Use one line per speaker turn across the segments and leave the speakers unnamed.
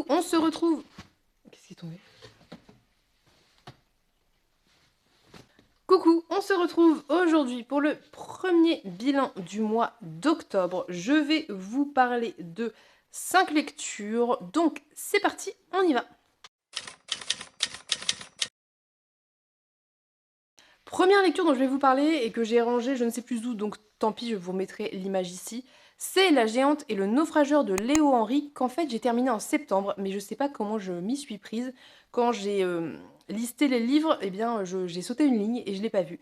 on se retrouve... Qu'est-ce qui est tombé? Coucou, on se retrouve aujourd'hui pour le premier bilan du mois d'octobre. Je vais vous parler de 5 lectures, donc c'est parti, on y va. Première lecture dont je vais vous parler et que j'ai rangée je ne sais plus où, donc tant pis, je vous mettrai l'image ici. C'est La Géante et le naufrageur de Léo Henry, qu'en fait j'ai terminé en septembre, mais je sais pas comment je m'y suis prise. Quand j'ai listé les livres, eh bien j'ai sauté une ligne et je l'ai pas vu.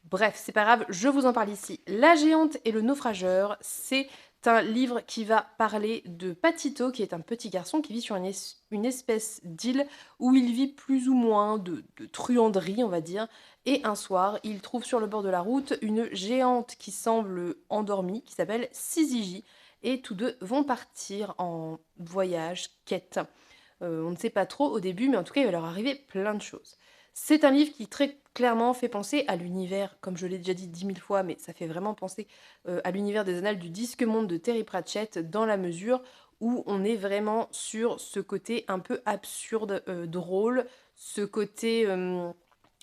Bref, c'est pas grave, je vous en parle ici. La Géante et le naufrageur, c'est un livre qui va parler de Patito, qui est un petit garçon qui vit sur une espèce d'île où il vit plus ou moins de truanderie, on va dire. Et un soir, il trouve sur le bord de la route une géante qui semble endormie, qui s'appelle Syzygie. Et tous deux vont partir en voyage, quête. On ne sait pas trop au début, mais en tout cas, il va leur arriver plein de choses. C'est un livre qui très clairement fait penser à l'univers, comme je l'ai déjà dit 10 000 fois, mais ça fait vraiment penser à l'univers des Annales du Disque Monde de Terry Pratchett, dans la mesure où on est vraiment sur ce côté un peu absurde, drôle, ce côté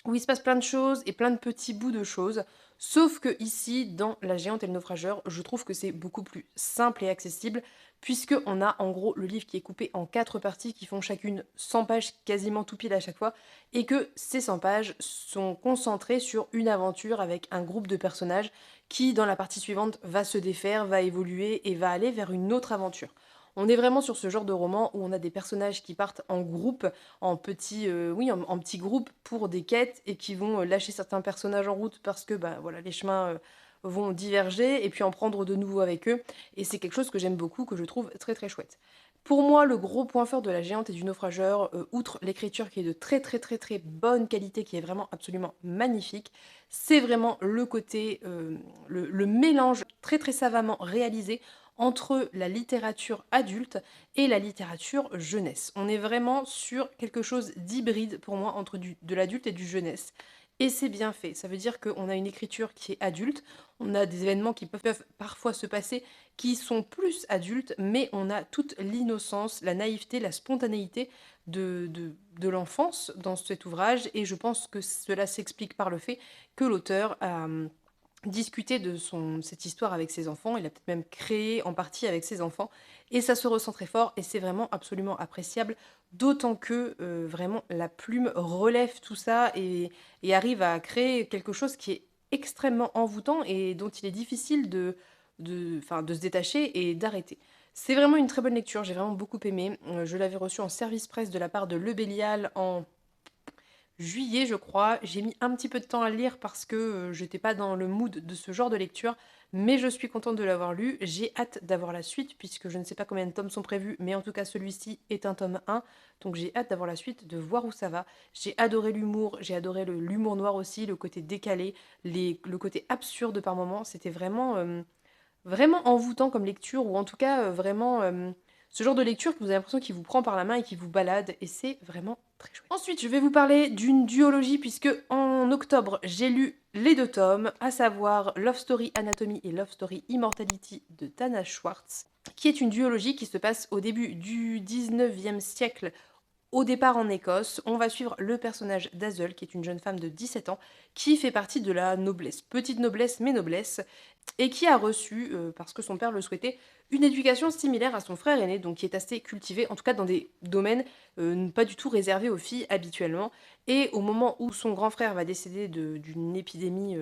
où il se passe plein de choses et plein de petits bouts de choses. Sauf que ici, dans La Géante et le naufrageur, je trouve que c'est beaucoup plus simple et accessible, puisqu'on a en gros le livre qui est coupé en 4 parties qui font chacune 100 pages quasiment tout pile à chaque fois, et que ces 100 pages sont concentrées sur une aventure avec un groupe de personnages qui, dans la partie suivante, va se défaire, va évoluer et va aller vers une autre aventure. On est vraiment sur ce genre de roman où on a des personnages qui partent en groupe, en petits, oui, en petits groupes pour des quêtes et qui vont lâcher certains personnages en route parce que bah, voilà, les chemins vont diverger et puis en prendre de nouveaux avec eux. Et c'est quelque chose que j'aime beaucoup, que je trouve très très chouette. Pour moi, le gros point fort de La Géante et du naufrageur, outre l'écriture qui est de très très très très bonne qualité, qui est vraiment absolument magnifique, c'est vraiment le côté, le mélange très très savamment réalisé entre la littérature adulte et la littérature jeunesse. On est vraiment sur quelque chose d'hybride pour moi entre de l'adulte et du jeunesse. Et c'est bien fait. Ça veut dire qu'on a une écriture qui est adulte, on a des événements qui peuvent parfois se passer qui sont plus adultes, mais on a toute l'innocence, la naïveté, la spontanéité de l'enfance dans cet ouvrage. Et je pense que cela s'explique par le fait que l'auteur a discuté de cette histoire avec ses enfants, il a peut-être même créé en partie avec ses enfants, et ça se ressent très fort, et c'est vraiment absolument appréciable, d'autant que vraiment la plume relève tout ça et arrive à créer quelque chose qui est extrêmement envoûtant et dont il est difficile enfin, de se détacher et d'arrêter. C'est vraiment une très bonne lecture, j'ai vraiment beaucoup aimé. Je l'avais reçu en service presse de la part de Le Bélial en juillet, je crois. J'ai mis un petit peu de temps à le lire parce que j'étais pas dans le mood de ce genre de lecture, mais je suis contente de l'avoir lu. J'ai hâte d'avoir la suite puisque je ne sais pas combien de tomes sont prévus, mais en tout cas celui-ci est un tome 1, donc j'ai hâte d'avoir la suite, de voir où ça va. J'ai adoré l'humour, j'ai adoré l'humour noir aussi, le côté décalé, le côté absurde par moments. C'était vraiment, vraiment envoûtant comme lecture, ou en tout cas vraiment ce genre de lecture que vous avez l'impression qu'il vous prend par la main et qui vous balade, et c'est vraiment très chouette. Ensuite, je vais vous parler d'une duologie, puisque en octobre, j'ai lu les 2 tomes, à savoir Love Story Anatomy et Love Story Immortality de Tana Schwartz, qui est une duologie qui se passe au début du 19e siècle au départ en Écosse. On va suivre le personnage d'Hazel, qui est une jeune femme de 17 ans, qui fait partie de la noblesse, petite noblesse mais noblesse, et qui a reçu, parce que son père le souhaitait, une éducation similaire à son frère aîné, donc qui est assez cultivée, en tout cas dans des domaines pas du tout réservés aux filles habituellement. Et au moment où son grand frère va décéder d'une épidémie,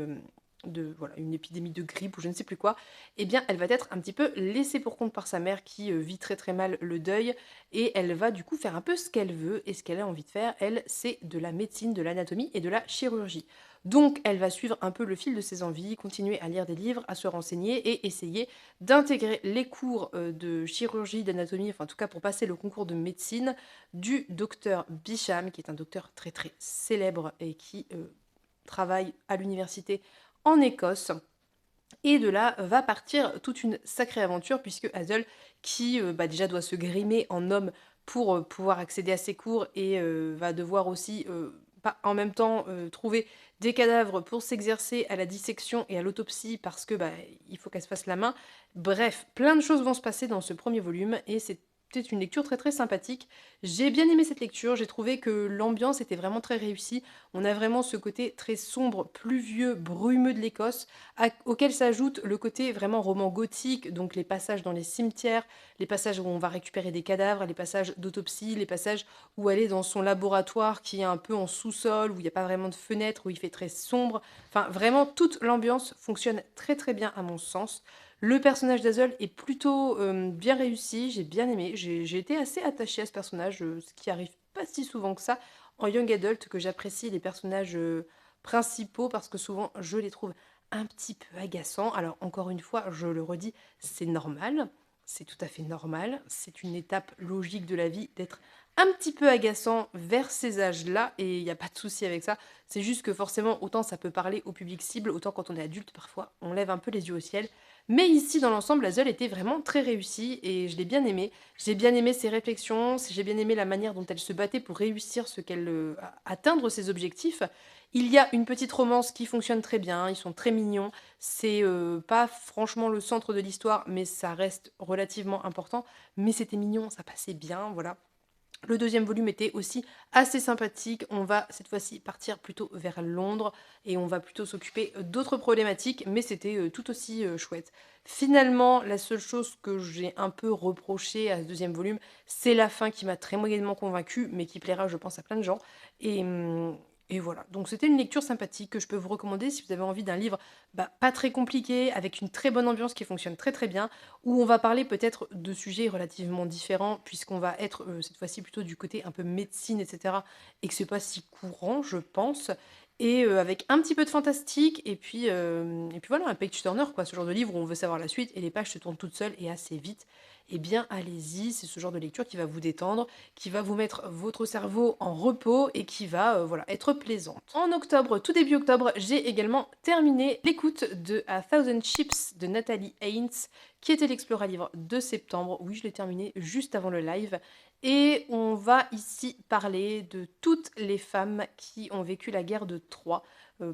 voilà, une épidémie de grippe ou je ne sais plus quoi, eh bien elle va être un petit peu laissée pour compte par sa mère qui vit très très mal le deuil, et elle va du coup faire un peu ce qu'elle veut, et ce qu'elle a envie de faire, elle, c'est de la médecine, de l'anatomie et de la chirurgie. Donc elle va suivre un peu le fil de ses envies, continuer à lire des livres, à se renseigner et essayer d'intégrer les cours de chirurgie, d'anatomie, enfin en tout cas pour passer le concours de médecine du docteur Bisham, qui est un docteur très très célèbre et qui travaille à l'université en Écosse. Et de là va partir toute une sacrée aventure, puisque Hazel, qui bah, déjà doit se grimer en homme pour pouvoir accéder à ses cours, et va devoir aussi pas en même temps trouver des cadavres pour s'exercer à la dissection et à l'autopsie, parce que bah, il faut qu'elle se fasse la main. Bref, plein de choses vont se passer dans ce premier volume, et c'est c'était une lecture très, très sympathique. J'ai bien aimé cette lecture, j'ai trouvé que l'ambiance était vraiment très réussie. On a vraiment ce côté très sombre, pluvieux, brumeux de l'Écosse, auquel s'ajoute le côté vraiment roman gothique, donc les passages dans les cimetières, les passages où on va récupérer des cadavres, les passages d'autopsie, les passages où elle est dans son laboratoire qui est un peu en sous-sol, où il n'y a pas vraiment de fenêtre, où il fait très sombre. Enfin, vraiment, toute l'ambiance fonctionne très très bien à mon sens. Le personnage d'Hazel est plutôt bien réussi, j'ai bien aimé, j'ai été assez attachée à ce personnage, ce qui arrive pas si souvent que ça en young adult, que j'apprécie les personnages principaux parce que souvent je les trouve un petit peu agaçants. Alors encore une fois, je le redis, c'est normal, c'est tout à fait normal, c'est une étape logique de la vie d'être un petit peu agaçant vers ces âges-là et il n'y a pas de souci avec ça. C'est juste que forcément, autant ça peut parler au public cible, autant quand on est adulte, parfois, on lève un peu les yeux au ciel. Mais ici, dans l'ensemble, Hazel était vraiment très réussie et je l'ai bien aimée. J'ai bien aimé ses réflexions, j'ai bien aimé la manière dont elle se battait pour réussir atteindre ses objectifs. Il y a une petite romance qui fonctionne très bien, ils sont très mignons. C'est pas franchement le centre de l'histoire, mais ça reste relativement important. Mais c'était mignon, ça passait bien, voilà. Le deuxième volume était aussi assez sympathique. On va cette fois-ci partir plutôt vers Londres et on va plutôt s'occuper d'autres problématiques, mais c'était tout aussi chouette. Finalement, la seule chose que j'ai un peu reproché à ce deuxième volume, c'est la fin qui m'a très moyennement convaincue, mais qui plaira, je pense, à plein de gens. Et voilà, donc c'était une lecture sympathique que je peux vous recommander si vous avez envie d'un livre pas très compliqué, avec une très bonne ambiance qui fonctionne très très bien, où on va parler peut-être de sujets relativement différents, puisqu'on va être cette fois-ci plutôt du côté un peu médecine, etc. Et que c'est pas si courant, je pense. Et avec un petit peu de fantastique, et puis voilà, un page turner, quoi, ce genre de livre où on veut savoir la suite, et les pages se tournent toutes seules et assez vite. Eh bien, allez-y, c'est ce genre de lecture qui va vous détendre, qui va vous mettre votre cerveau en repos et qui va voilà, être plaisante. En octobre, tout début octobre, j'ai également terminé l'écoute de A Thousand Ships de Nathalie Haynes, qui était l'Explora livre de septembre. Oui, je l'ai terminé juste avant le live. Et on va ici parler de toutes les femmes qui ont vécu la guerre de Troie,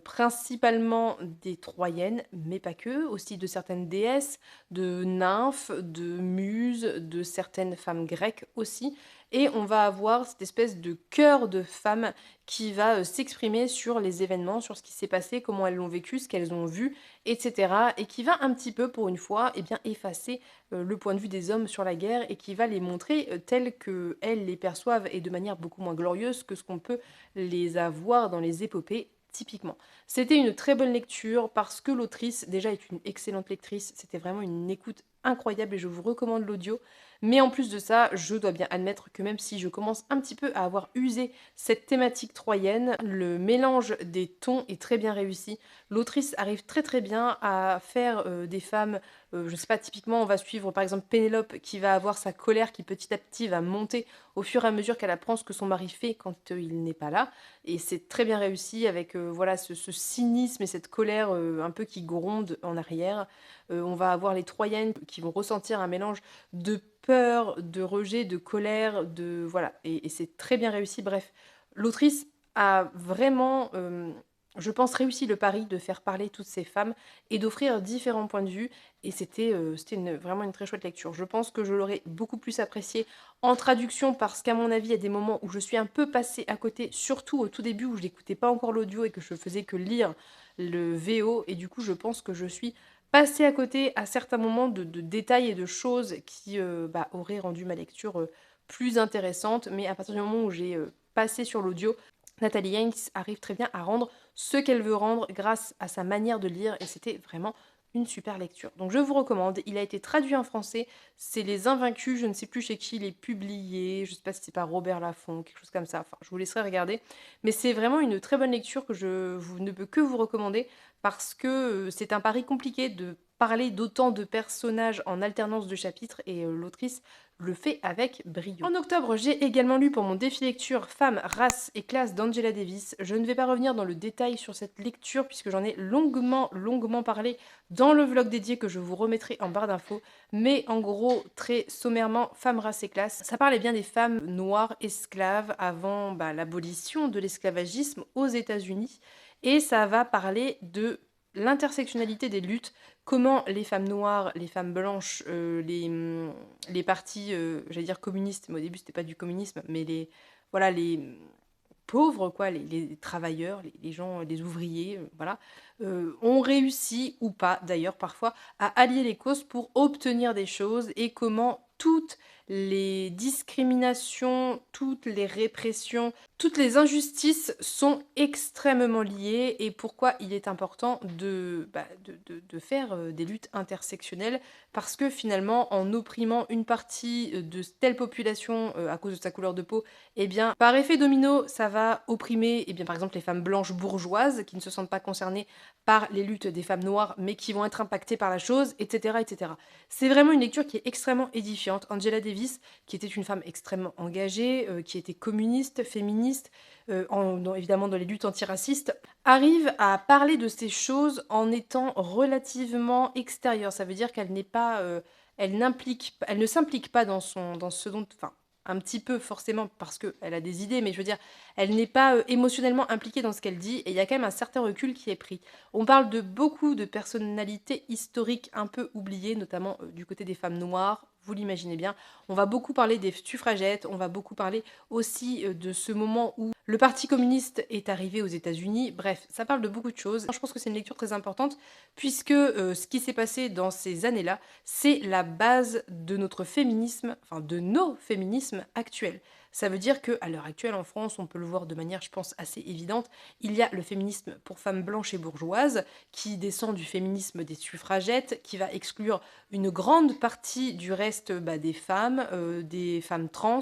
principalement des Troyennes, mais pas que, aussi de certaines déesses, de nymphes, de muses, de certaines femmes grecques aussi. Et on va avoir cette espèce de chœur de femmes qui va s'exprimer sur les événements, sur ce qui s'est passé, comment elles l'ont vécu, ce qu'elles ont vu, etc. Et qui va un petit peu, pour une fois, eh bien, effacer le point de vue des hommes sur la guerre et qui va les montrer tels qu'elles les perçoivent et de manière beaucoup moins glorieuse que ce qu'on peut les avoir dans les épopées typiquement. C'était une très bonne lecture parce que l'autrice déjà est une excellente lectrice, c'était vraiment une écoute incroyable et je vous recommande l'audio. Mais en plus de ça, je dois bien admettre que même si je commence un petit peu à avoir usé cette thématique troyenne, le mélange des tons est très bien réussi. L'autrice arrive très très bien à faire des femmes, je sais pas, typiquement on va suivre par exemple Pénélope qui va avoir sa colère qui petit à petit va monter au fur et à mesure qu'elle apprend ce que son mari fait quand il n'est pas là. Et c'est très bien réussi avec voilà ce cynisme et cette colère un peu qui gronde en arrière. On va avoir les Troyennes qui vont ressentir un mélange de peur, de rejet, de colère, de voilà, et c'est très bien réussi. Bref, l'autrice a vraiment, je pense, réussi le pari de faire parler toutes ces femmes et d'offrir différents points de vue. Et c'était vraiment une très chouette lecture. Je pense que je l'aurais beaucoup plus apprécié en traduction parce qu'à mon avis, il y a des moments où je suis un peu passée à côté, surtout au tout début où je n'écoutais pas encore l'audio et que je faisais que lire le VO. Et du coup, je pense que je suis passée à côté à certains moments de détails et de choses qui auraient rendu ma lecture plus intéressante. Mais à partir du moment où j'ai passé sur l'audio, Nathalie Yanks arrive très bien à rendre ce qu'elle veut rendre grâce à sa manière de lire et c'était vraiment une super lecture. Donc je vous recommande, il a été traduit en français, c'est Les Invaincus, je ne sais plus chez qui il est publié, je ne sais pas si c'est par Robert Laffont, quelque chose comme ça, enfin je vous laisserai regarder. Mais c'est vraiment une très bonne lecture que ne peux que vous recommander parce que c'est un pari compliqué de parler d'autant de personnages en alternance de chapitres et l'autrice le fait avec brio. En octobre, j'ai également lu pour mon défi lecture Femmes, race et classe d'Angela Davis. Je ne vais pas revenir dans le détail sur cette lecture puisque j'en ai longuement parlé dans le vlog dédié que je vous remettrai en barre d'infos. Mais en gros, très sommairement, Femmes, race et classe, ça parlait bien des femmes noires esclaves avant l'abolition de l'esclavagisme aux États-Unis. Et ça va parler de l'intersectionnalité des luttes, comment les femmes noires, les femmes blanches, les partis, j'allais dire communistes, mais au début c'était pas du communisme, mais les voilà les, pauvres quoi, les travailleurs, les gens, les ouvriers, voilà, ont réussi ou pas d'ailleurs parfois à allier les causes pour obtenir des choses et comment toutes les discriminations, toutes les répressions, toutes les injustices sont extrêmement liées et pourquoi il est important de faire, des luttes intersectionnelles. Parce que finalement, en opprimant une partie, de telle population, à cause de sa couleur de peau, eh bien, par effet domino, ça va opprimer, eh bien, par exemple, les femmes blanches bourgeoises qui ne se sentent pas concernées par les luttes des femmes noires, mais qui vont être impactées par la chose, et cetera, et cetera. C'est vraiment une lecture qui est extrêmement édifiante. Angela Davis, qui était une femme extrêmement engagée, qui était communiste, féministe, évidemment dans les luttes antiracistes, arrive à parler de ces choses en étant relativement extérieure. Ça veut dire qu'elle n'est pas, elle ne s'implique pas dans ce dont, enfin, un petit peu forcément parce qu'elle a des idées, mais je veux dire, elle n'est pas émotionnellement impliquée dans ce qu'elle dit et il y a quand même un certain recul qui est pris. On parle de beaucoup de personnalités historiques un peu oubliées, notamment du côté des femmes noires, vous l'imaginez bien. On va beaucoup parler des suffragettes, on va beaucoup parler aussi de ce moment où le Parti communiste est arrivé aux États-Unis. Bref, ça parle de beaucoup de choses. Je pense que c'est une lecture très importante puisque ce qui s'est passé dans ces années-là, c'est la base de notre féminisme, enfin de nos féminismes actuels. Ça veut dire qu'à l'heure actuelle en France, on peut le voir de manière, je pense, assez évidente, il y a le féminisme pour femmes blanches et bourgeoises, qui descend du féminisme des suffragettes, qui va exclure une grande partie du reste des femmes trans,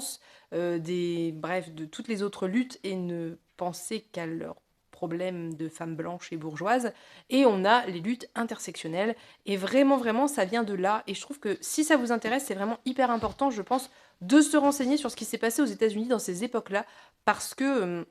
bref, de toutes les autres luttes, et ne penser qu'à leurs problèmes de femmes blanches et bourgeoises. Et on a les luttes intersectionnelles. Et vraiment, vraiment, ça vient de là. Et je trouve que si ça vous intéresse, c'est vraiment hyper important, je pense, de se renseigner sur ce qui s'est passé aux États-Unis dans ces époques-là, parce que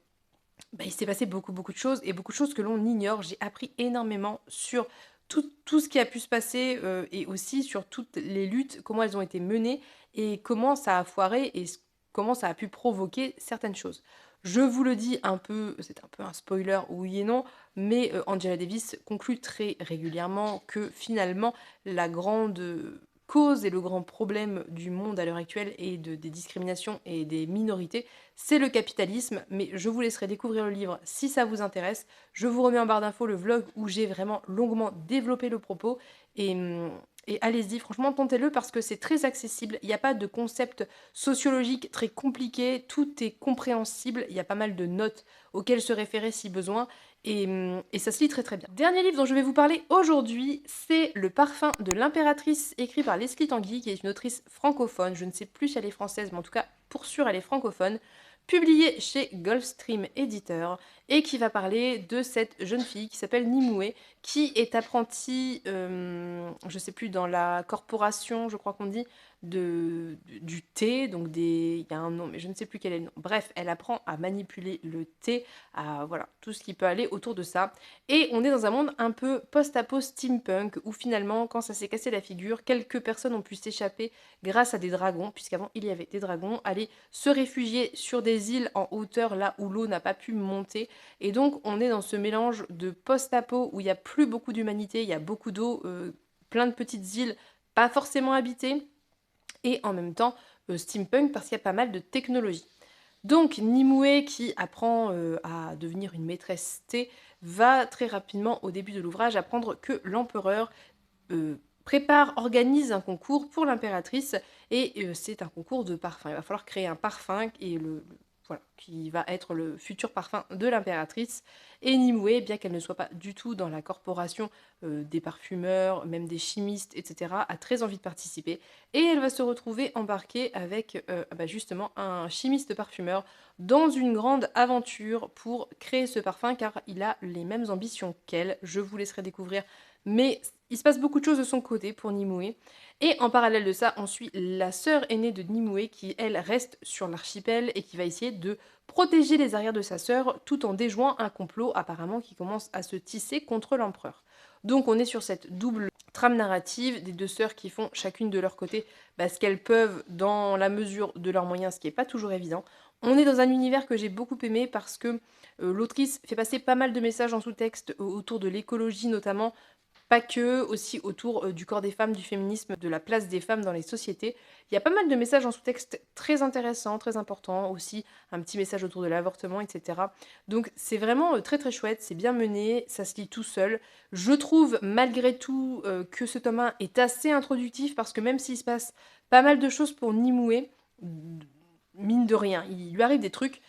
il s'est passé beaucoup, beaucoup de choses, et beaucoup de choses que l'on ignore. J'ai appris énormément sur tout ce qui a pu se passer, et aussi sur toutes les luttes, comment elles ont été menées, et comment ça a foiré, et comment ça a pu provoquer certaines choses. Je vous le dis un peu, c'est un peu un spoiler, oui et non, mais Angela Davis conclut très régulièrement que finalement la grande cause et le grand problème du monde à l'heure actuelle et des discriminations et des minorités, c'est le capitalisme. Mais je vous laisserai découvrir le livre si ça vous intéresse. Je vous remets en barre d'infos le vlog où j'ai vraiment longuement développé le propos. Et allez-y, franchement, tentez-le parce que c'est très accessible. Il n'y a pas de concept sociologique très compliqué. Tout est compréhensible. Il y a pas mal de notes auxquelles se référer si besoin. Et ça se lit très très bien. Dernier livre dont je vais vous parler aujourd'hui, c'est Le parfum de l'impératrice, écrit par Leslie Tanguy, qui est une autrice francophone. Je ne sais plus si elle est française, mais en tout cas, pour sûr, elle est francophone. Publié chez Gulfstream Éditeur, et qui va parler de cette jeune fille qui s'appelle Nimue, qui est apprentie, je sais plus, dans la corporation, je crois qu'on dit, du thé, donc il y a un nom, mais je ne sais plus quel est le nom. Bref, elle apprend à manipuler le thé, à voilà, tout ce qui peut aller autour de ça. Et on est dans un monde un peu post-apo steampunk, où finalement, quand ça s'est cassé la figure, quelques personnes ont pu s'échapper grâce à des dragons, puisqu'avant il y avait des dragons, aller se réfugier sur des îles en hauteur, là où l'eau n'a pas pu monter. Et donc on est dans ce mélange de post-apo où il n'y a plus beaucoup d'humanité, il y a beaucoup d'eau, plein de petites îles, pas forcément habitées, et en même temps steampunk parce qu'il y a pas mal de technologie. Donc Nimue, qui apprend à devenir une maîtresse thé, va très rapidement au début de l'ouvrage apprendre que l'empereur organise un concours pour l'impératrice, et c'est un concours de parfum. Il va falloir créer un parfum et voilà, qui va être le futur parfum de l'impératrice. Et Nimue, bien qu'elle ne soit pas du tout dans la corporation des parfumeurs, même des chimistes, etc., a très envie de participer. Et elle va se retrouver embarquée avec justement un chimiste parfumeur dans une grande aventure pour créer ce parfum, car il a les mêmes ambitions qu'elle. Je vous laisserai découvrir, mais il se passe beaucoup de choses de son côté pour Nimue. Et en parallèle de ça, on suit la sœur aînée de Nimue qui, elle, reste sur l'archipel et qui va essayer de protéger les arrières de sa sœur tout en déjouant un complot apparemment qui commence à se tisser contre l'empereur. Donc on est sur cette double trame narrative des deux sœurs qui font chacune de leur côté ce qu'elles peuvent dans la mesure de leurs moyens, ce qui n'est pas toujours évident. On est dans un univers que j'ai beaucoup aimé parce que l'autrice fait passer pas mal de messages en sous-texte autour de l'écologie notamment, pas que, aussi autour du corps des femmes, du féminisme, de la place des femmes dans les sociétés. Il y a pas mal de messages en sous-texte très intéressants, très importants, aussi un petit message autour de l'avortement, etc. Donc c'est vraiment très très chouette, c'est bien mené, ça se lit tout seul. Je trouve malgré tout que ce tome 1 est assez introductif parce que même s'il se passe pas mal de choses pour Nimue, mine de rien, il lui arrive des trucs,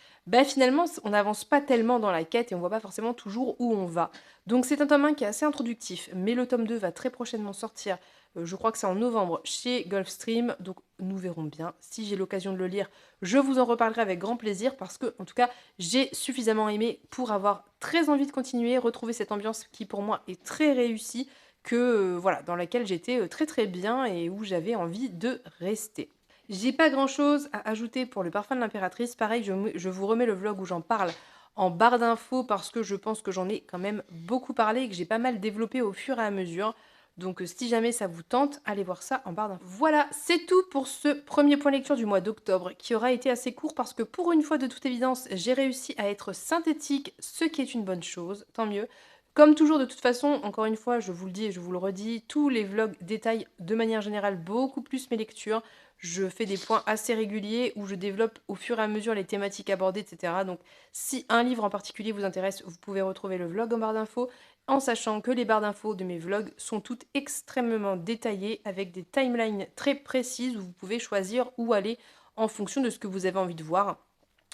finalement on n'avance pas tellement dans la quête et on voit pas forcément toujours où on va. Donc c'est un tome 1 qui est assez introductif, mais le tome 2 va très prochainement sortir, je crois que c'est en novembre chez Gulfstream, donc nous verrons bien. Si j'ai l'occasion de le lire, je vous en reparlerai avec grand plaisir parce que, en tout cas, j'ai suffisamment aimé pour avoir très envie de continuer, retrouver cette ambiance qui pour moi est très réussie, que voilà, dans laquelle j'étais très très bien et où j'avais envie de rester. J'ai pas grand chose à ajouter pour le parfum de l'impératrice. Pareil, je vous remets le vlog où j'en parle en barre d'infos parce que je pense que j'en ai quand même beaucoup parlé et que j'ai pas mal développé au fur et à mesure. Donc si jamais ça vous tente, allez voir ça en barre d'infos. Voilà, c'est tout pour ce premier point lecture du mois d'octobre qui aura été assez court parce que pour une fois de toute évidence, j'ai réussi à être synthétique, ce qui est une bonne chose, tant mieux. Comme toujours, de toute façon, encore une fois, je vous le dis et je vous le redis, tous les vlogs détaillent de manière générale beaucoup plus mes lectures. Je fais des points assez réguliers où je développe au fur et à mesure les thématiques abordées, etc. Donc si un livre en particulier vous intéresse, vous pouvez retrouver le vlog en barre d'infos, en sachant que les barres d'infos de mes vlogs sont toutes extrêmement détaillées avec des timelines très précises où vous pouvez choisir où aller en fonction de ce que vous avez envie de voir,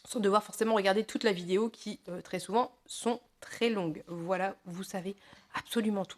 sans devoir forcément regarder toute la vidéo qui, très souvent, sont très longues. Voilà, vous savez absolument tout.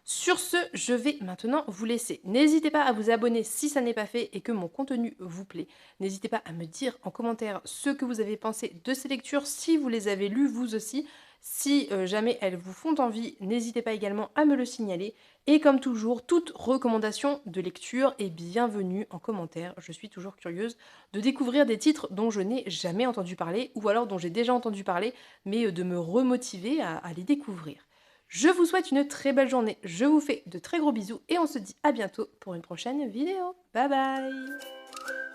Sur ce, je vais maintenant vous laisser. N'hésitez pas à vous abonner si ça n'est pas fait et que mon contenu vous plaît. N'hésitez pas à me dire en commentaire ce que vous avez pensé de ces lectures, si vous les avez lues vous aussi. Si jamais elles vous font envie, n'hésitez pas également à me le signaler. Et comme toujours, toute recommandation de lecture est bienvenue en commentaire. Je suis toujours curieuse de découvrir des titres dont je n'ai jamais entendu parler ou alors dont j'ai déjà entendu parler, mais de me remotiver à les découvrir. Je vous souhaite une très belle journée, je vous fais de très gros bisous et on se dit à bientôt pour une prochaine vidéo. Bye bye!